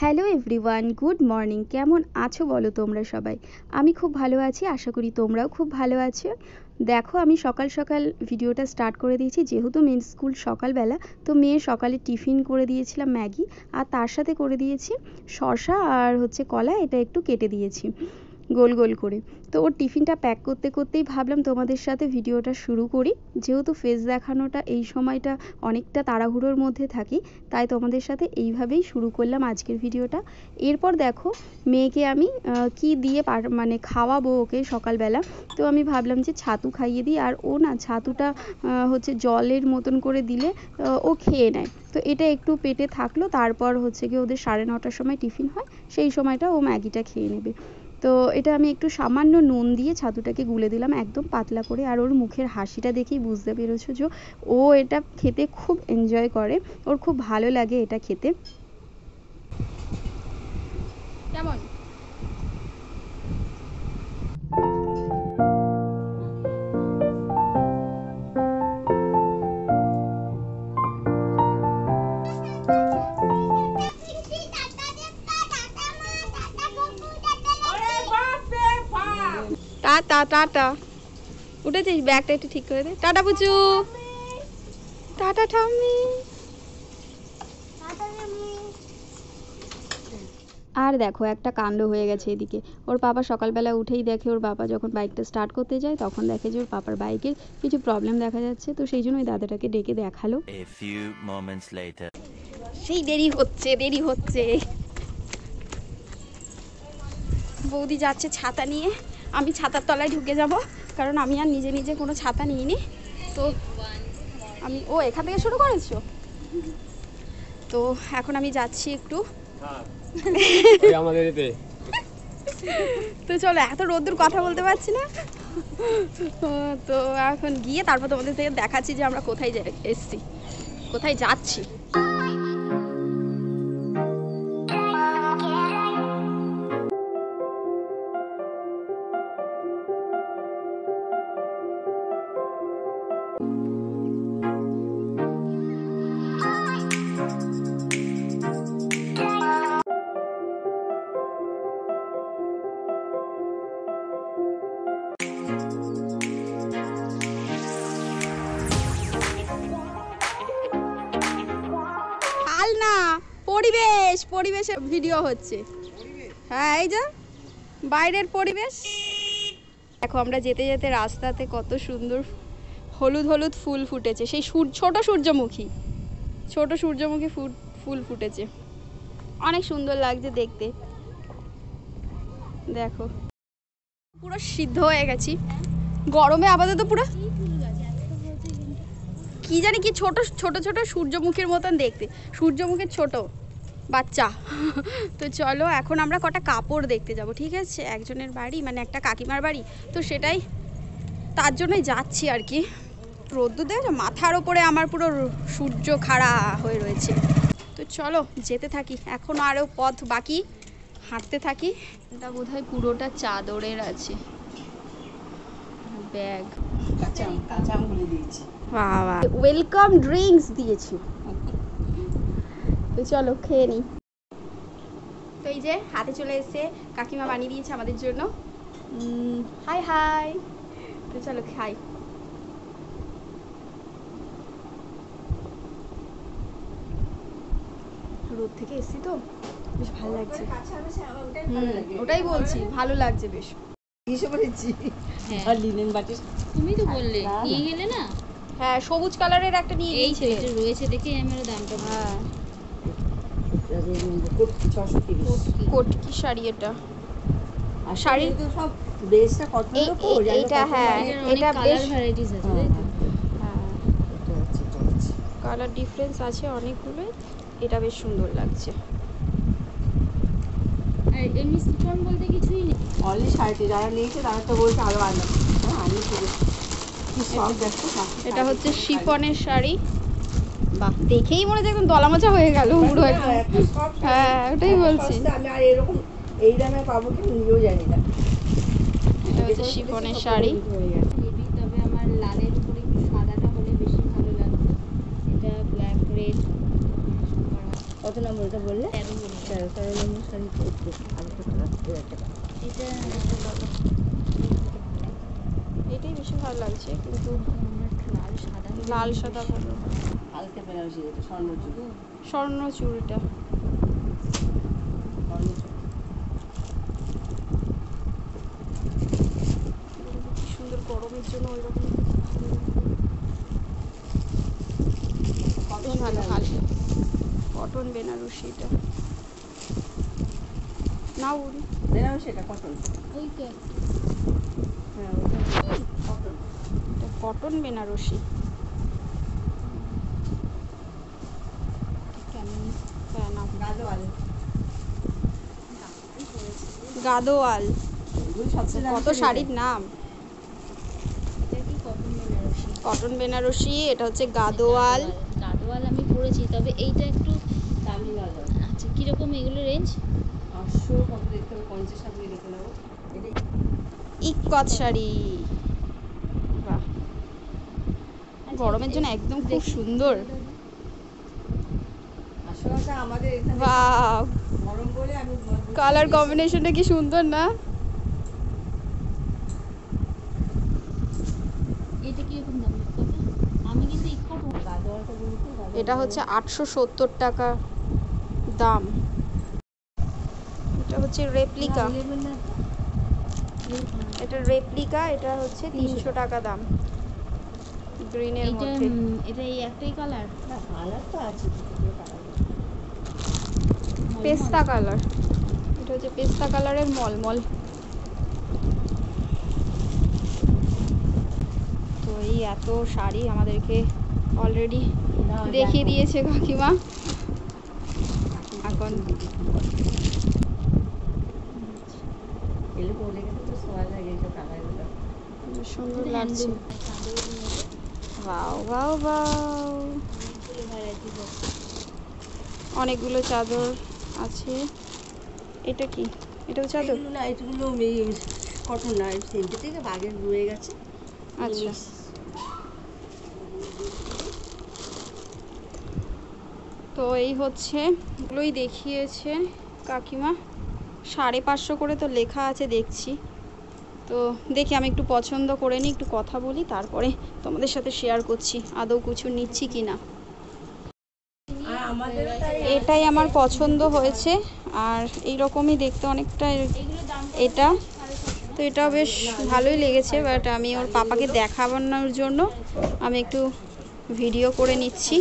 Hello everyone, good morning. কেমন আছো বলো তোমরা সবাই? আমি খুব ভালো আছি, আশা করি তোমরাও খুব ভালো আছো। দেখো, আমি সকাল সকাল ভিডিওটা স্টার্ট করে দিয়েছি, যেহেতু মেয়ের স্কুল সকালবেলা। তো মেয়ের সকালে টিফিন করে দিয়েছিলাম ম্যাগি, আর তার সাথে করে দিয়েছি শসা আর কলা, এটা একটু কেটে দিয়েছি গোল গোল করে। তো ওর টিফিনটা প্যাক করতে করতেই ভাবলাম তোমাদের সাথে ভিডিওটা শুরু করি। যেহেতু ফেস দেখানোটা এই সময়টা অনেকটা তাড়াহুড়োর মধ্যে থাকি, তাই তোমাদের সাথে এইভাবেই শুরু করলাম আজকের ভিডিওটা। এরপর দেখো, মেয়েকে আমি কি দিয়ে খাওয়াবো ওকে সকালবেলা। তো আমি ভাবলাম যে ছাতু খাইয়ে দিই, আর ও না ছাতুটা জলের মতন করে দিলে ও খেয়ে নেয়। তো এটা একটু পেটে থাকলো, তারপর কি ওদের 9:30টার সময় টিফিন হয়, সেই সময়টা ও ম্যাগিটা খেয়ে নেবে। তো এটা আমি একটু সামান্য নুন দিয়ে ছাতুটাকে গুলে দিলাম একদম পাতলা করে। আর ওর মুখের হাসিটা দেখেই বুঝতে পেরেছো যে ও এটা খেতে খুব এনজয় করে, ওর খুব ভালো লাগে এটা খেতে। কেমন? Tata tata. উঠেছিস? ব্যাগটা একটু ঠিক করে দে। টাটা পুচু, টাটা ঠাম্মি। আর দেখো, একটা কাণ্ড হয়ে গেছে এদিকে। ওর বাবা সকালবেলা উঠেই দেখে, ওর বাবা যখন বাইকটা স্টার্ট করতে যায় তখন দেখে যে ওর পাপার বাইকের কিছু প্রবলেম দেখা যাচ্ছে। তো সেই জন্য ওই দাদাটাকে ডেকে দেখালো। সেই দেরি হচ্ছে। বৌদি যাচ্ছে ছাতা নিয়ে, আমি ছাতার তলায় ঢুকে যাব, কারণ আমি আর নিজে নিজে কোনো ছাতা নিইনি। তো আমি এখান থেকে শুরু করেছো। তো এখন আমি যাচ্ছি একটু। তো চলো, এত রোদ্দুর কথা বলতে পারছি না। তো এখন গিয়ে তারপর তোমাদের থেকে দেখাচ্ছি যে আমরা কোথায় এসছি, কোথায় যাচ্ছি। পরিবেশে ভিডিও হচ্ছে। হ্যাঁ, এই যে বাইরের পরিবেশ দেখো। আমরা যেতে যেতে রাস্তাতে কত সুন্দর হলুদ হলুদ ফুল ফুটেছে, সেই ছোট সূর্যমুখী ফুল ফুটেছে, অনেক সুন্দর লাগছে দেখতে। দেখো, পুরো সিদ্ধ হয়ে গেছি গরমে। আপাতত পুরো কি জানি কি ছোট ছোট ছোট সূর্যমুখীর মতন দেখতে, সূর্যমুখীর ছোট বাচ্চা। তো চলো, এখন আমরা কটা কাপড় দেখতে যাব, ঠিক আছে? একজনের বাড়ি, একটা কাকিমার বাড়ি, তো সেটাই, তার জন্যই যাচ্ছি আর কি। রোদ্দুর দেখো, মাথার ওপরে আমার পুরো সূর্য খাড়া হয়ে রয়েছে। তো চলো যেতে থাকি, এখনো আরও পথ বাকি, হাঁটতে থাকি। এটা বোধহয় পুরোটা চাদরের আছে ব্যাগ। বাবা, ওয়েলকাম ড্রিঙ্কস দিয়েছি। তো চলো খেয়ে নিই। তো এই যে হাতে চলে এসে, কাকিমা বানিয়ে দিয়েছে আমাদের জন্য। High high. তো চলো খাই। রোদ থেকে এসছি তো বেশ ভালো লাগছে। ওটাই বলছি, ভালো লাগছে বেশ। তুমি তো বললে নিয়ে গেলে না? হ্যাঁ, সবুজ কালারের একটা নিয়ে গেছে, এটা রয়েছে দেখে আমি দামটা। হ্যাঁ, কোটকি শাড়ি এটা। আর শাড়ি তো সব বেসটা কত লোকো এটা। হ্যাঁ, এটা বেশ ভ্যারাইটিস আছে, তাই তো? হ্যাঁ, কালার ডিফারেন্স আছে অনেকগুলো। এটা বেশ সুন্দর লাগছে। আর এমনি সিফন বলতে কিছুই নেই। অনলি শাড়িটি যারা নিয়েছে তারা তো বলছে আরো আলাদা। হ্যাঁ, আমি এটা হচ্ছে শিফনের শাড়ি। বাহ, দেখেই মনে হচ্ছে একদম দলামোচা হয়ে গেল পুরো একদম। হ্যাঁ, ওটাই বলছি। আমি আর এরকম এই দামে পাবো কি নিজেও জানি না। এটা হচ্ছে শিফনের শাড়ি। তবে আমার লালের উপরে একটু সাদাটা হলে বেশি ভালো লাগবে। এটা ব্ল্যাক রেড। কত নম্বর এটা বললে? 13 বলে। 13 নম্বর শাড়ি পরতে আরেকটা কালার একটা এটা এটাই বেশি ভালো লাগছে, কিন্তু আমার লাল সাদা লাল সাদা ভালো। হালকা বেনারসি, এটা স্বর্ণচূড়। স্বর্ণচূড় এটা। কি সুন্দর, গরমের জন্য ওই রকম কটন ভালো বেনারসি। কটন বেনারসি এটা। না উড়ি বেনারসি, এটা কটন। ওই কে হ্যাঁ ওটা কটন। এটা কটন বেনারসি। কেমন হ্যাঁ না, গাদোয়াল। গাদোয়াল। এগুলো সবচেয়ে দামি কত শাড়ি। শাড়ির নাম। এটা কি কটন বেনারসি? কটন বেনারসি, এটা হচ্ছে গাদোয়াল। গাদোয়াল আমি পরেছি, তবে এইটা একটু দামি গাদোয়াল। আচ্ছা কিরকম এগুলো রেঞ্জ? 500 কত দেখতে হবে, 50 আপনি দেখে নেবো। এটা ইক্কত শাড়ি। বাহ, গরমের জন্য একদম খুব সুন্দর। আসলে ওটা আমাদের এখানে বাহ, গরম বলে আমি কালার কম্বিনেশনটা কি সুন্দর না? এটা কিরকম দাম? আমি কিন্তু ইকো গাদোয়ালটা বলতে এটা হচ্ছে 870 টাকা দাম। এটা হচ্ছে রেপ্লিকা। এটা রেপ্লিকা, এটা হচ্ছে 300 টাকা দাম, গ্রিনের এটা মধ্যে। এটা এই একটাই কালার? না, কালার তো আছে, দুটো কালার। পেস্তা কালার, এটা হচ্ছে পেস্তা কালারের মলমল। তো এই এত শাড়ি আমাদেরকে অলরেডি দেখিয়ে দিয়েছে কাকিমা। এখন এগুলো পরে গেলে তো সময় লাগে এইসব কালারগুলো। সুন্দর লাগছে। ওয়াও ওয়াও ওয়াও, অনেকগুলো চাদর আছে। এটা কি? এটাও চাদর? এগুলো না, এগুলো কটন না, সেন্টে থেকে বাগের রয়ে গেছে। আচ্ছা, তো এই হচ্ছে এগুলোই দেখিয়েছে কাকিমা। 550 করে তো লেখা আছে দেখছি। তো দেখি, আমি একটু পছন্দ করে নিই, একটু কথা বলি, তারপরে তোমাদের সাথে শেয়ার করছি আদৌ কিছু নিচ্ছি কি না। আর আমাদেরও তাই। এটাই আমার পছন্দ হয়েছে, আর এই রকমই দেখতে অনেকটা এটা। তো এটা বেশ ভালোই লেগেছে, বাট আমি ওর পাপাকে দেখানোর জন্য আমি একটু ভিডিও করে নিচ্ছি।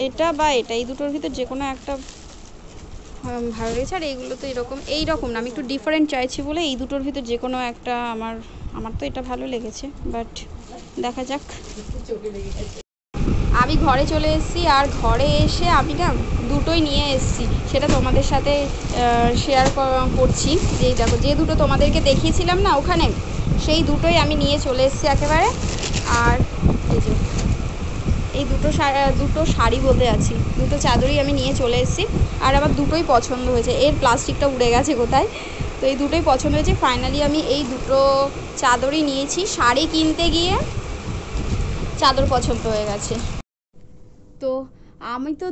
এটা বা এটা, এই দুটোর ভিতর যে কোনো একটা ভালো লেগেছে। আর এইগুলো তো এইরকম না, আমি একটু ডিফারেন্ট চাইছি বলে এই দুটোর ভিতর যে কোনো একটা আমার তো এটা ভালো লেগেছে, বাট দেখা যাক। আমি ঘরে চলে এসেছি, আর ঘরে এসে আমি না দুটোই নিয়ে এসেছি, সেটা তোমাদের সাথে শেয়ার করছি। যেই দেখো, যে দুটো তোমাদেরকে দেখিয়েছিলাম না ওখানে, সেই দুটোই আমি নিয়ে চলে এসেছি একেবারে। আর এই যে এই দুটো শাড়ি বলতে আছি, দুটো চাদরই আমি নিয়ে চলে এসেছি। আর আমার দুটোই পছন্দ হয়েছে, এর প্লাস্টিকটা উড়ে গেছে কোথায়। তো এই দুটোই পছন্দ হয়েছে। ফাইনালি আমি এই দুটো চাদরই নিয়েছি। শাড়ি কিনতে গিয়ে চাদর পছন্দ হয়ে গেছে। তো আমি তো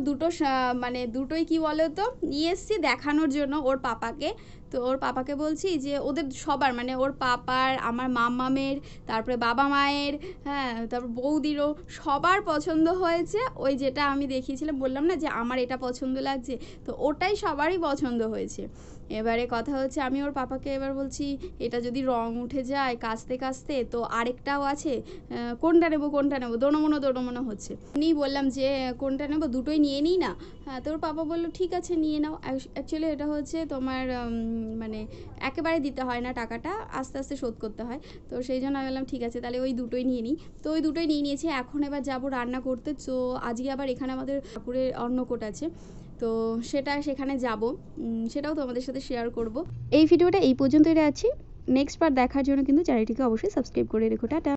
মানে দুটোই কি বলো তো নিয়ে এসেছি দেখানোর জন্য ওর পাপাকে। তো ওর পাপাকে বলছি যে ওদের সবার, মানে ওর পাপার, আমার মামামের, তারপরে বাবা মায়ের, হ্যাঁ, তারপর বৌদিরও সবার পছন্দ হয়েছে। ওই যেটা আমি দেখিয়েছিলাম, বললাম না যে আমার এটা পছন্দ লাগছে, তো ওটাই সবারই পছন্দ হয়েছে। এবারে কথা হচ্ছে, আমি ওর পাপাকে এবার বলছি এটা যদি রং উঠে যায় কাচতে কাচতে, তো আরেকটাও আছে, কোনটা নেবো দোনোমনো হচ্ছে। উনি বললাম যে কোনটা নেবো, দুটোই নিয়ে নিই না। হ্যাঁ, তো ওর পাপা বললো ঠিক আছে নিয়ে নাও। অ্যাকচুয়ালি এটা হচ্ছে তোমার মানে একেবারে দিতে হয় না টাকাটা, আস্তে আস্তে শোধ করতে হয়। তো সেই জন্য আমি বললাম ঠিক আছে তাহলে ওই দুটোই নিয়ে নিই। তো ওই দুটোই নিয়ে নিয়েছি। এখন এবার যাবো রান্না করতে। তো আজকে আবার এখানে আমাদের ঠাকুরের অন্নকূট আছে, তো সেখানে যাব, সেটাও তোমাদের সাথে শেয়ার করব। এই ভিডিওটা এই পর্যন্তই আছে। নেক্সট পার্ট দেখার জন্য কিন্তু চ্যানেলটিকে অবশ্যই সাবস্ক্রাইব করে রেখো। টাটা।